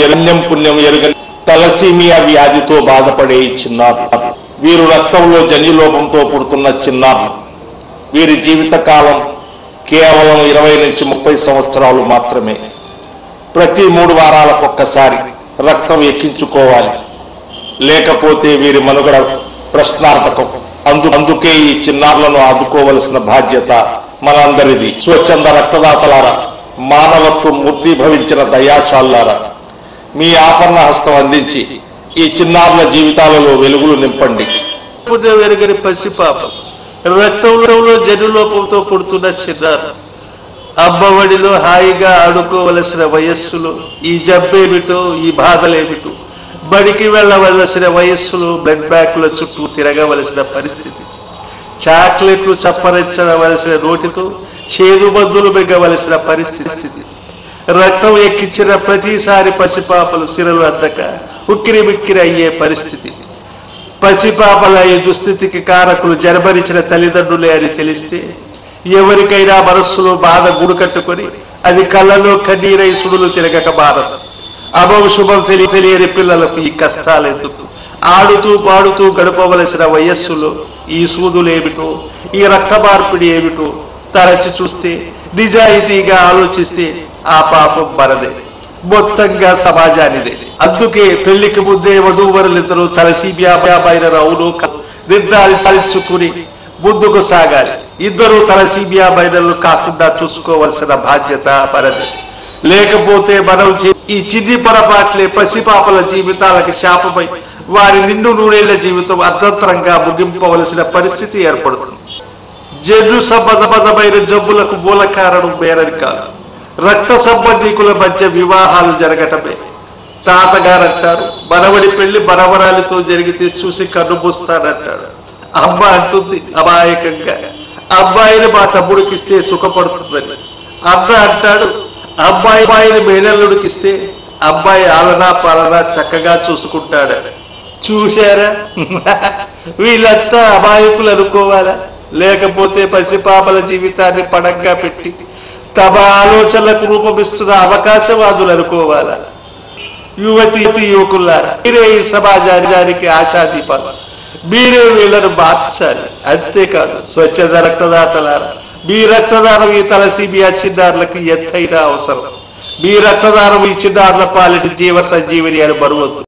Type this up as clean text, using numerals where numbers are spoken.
ఎరణ్యం పుణ్యం ఎరుగని తలసీమియా వ్యాధితో బాధపడే చిన్నారు. వీరు రక్తంలో జన్యులోపంతో పుడుతున్న చిన్నారు. వీరి జీవితకాలం కేవలం 20 నుంచి 30 సంవత్సరాలు మాత్రమే. ప్రతి 3 వారాలకొక్కసారి రక్తం ఎక్కించుకోవాలి, లేకపోతే వీరి మనుగడ ప్రశ్నార్థకం. అందుకే ఈ చిన్నారులను ఆదుకోవలసిన బాధ్యత మనందరిది. స్వచ్ఛంద రక్తదాతలారా, మానవత్వం మూర్తిభవించిన దయాశాలారా, మీ ఆపన్న హస్తం అందించి ఈ చిన్నారుల జీవితాలలో వెలుగులు నింపండి. ఎరుగని పసిపాప, రక్తంలో జనులోపంతో పుడుతున్న చిన్నారు, అమ్మఒడిలో హాయిగా ఆడుకోవలసిన వయస్సులో ఈ జబ్బేమిటో, ఈ బాధలేమిటో, బడికి వెళ్ళవలసిన వయస్సులో బ్లడ్ బ్యాంకుల చుట్టూ తిరగవలసిన పరిస్థితి, చాక్లెట్లు చప్పరించవలసిన నోటితో చేదు మందులు మింగవలసిన పరిస్థితి, రక్తం ఎక్కించిన ప్రతిసారి పసిపాపలు సిరలు అందక ఉక్కిరి బిక్కిరి అయ్యే పరిస్థితి. పసిపాపల ఈ దుస్థితికి కారకులు జన్మనిచ్చిన తల్లిదండ్రులే అని తెలిస్తే ఎవరికైనా మనస్సులో బాధ గుడికట్టుకొని అది కళ్ళలో కన్నీరై సుడులు తిరగక మారదు. అభవశుభం తెలియని పిల్లలకు ఈ కష్టాలెందుకు? ఆడుతూ పాడుతూ గడపవలసిన వయస్సులో ఈ సూదులేమిటో, ఈ రక్త మార్పిడి ఏమిటో తరచి చూస్తే, నిజాయితీగా ఆలోచిస్తే ఆ పాపం మనదే, మొత్తంగా సమాజానిదే. అందుకే పెళ్లికి ముందే వధూవరులిద్దరూ తలసీమియా అవును నిర్ధారించుకుని ముందుకు సాగాలి. ఇద్దరూ తలసీమియా మైనర్లు కాకుండా చూసుకోవలసిన బాధ్యత మనదే. లేకపోతే మనం ఈ చిన్ని పొరపాట్లే పసిపాపల జీవితాలకు శాపమై వారి నిండు నూరేళ్ల జీవితం అర్థంతరంగా ముగింపవలసిన పరిస్థితి ఏర్పడుతుంది. జన్యు సంబంధమైన జబ్బులకు మూల కారణం వేరని కాదు, రక్త సంబంధికుల మధ్య వివాహాలు జరగటమే. తాతగారు అంటారు, మనవడి పెళ్లి మనవరాలితో జరిగితే చూసి కన్నుమూస్తానంటాడు. అమ్మ అంటుంది అమాయకంగా, అబ్బాయిని మా తమ్ముడికిస్తే సుఖపడుతుందని. అన్న అంటాడు, అబ్బాయిని మేనల్లుడికిస్తే అబ్బాయి ఆలనా పాలనా చక్కగా చూసుకుంటాడని. చూశారా, వీళ్ళంతా అమాయకులు అనుకోవాలా? లేకపోతే పసిపాపల జీవితాన్ని పడంగా పెట్టి తమ ఆలోచనలకు రూపమిస్తున్న అవకాశవాదులు అనుకోవాలా? యువతి యువకులారా, మీరే ఈ సమాజానికి ఆశాదీపాలు, మీరే వీళ్ళను మార్చాలి. అంతేకాదు, స్వచ్ఛంద రక్తదాతలారా, మీ రక్తదానం ఈ తలసీమియా చిన్నారులకు ఎంతైనా అవసరం. మీ రక్తదానం ఈ చిన్నారుల పాలిటి జీవ సంజీవిని అని మరువద్దు.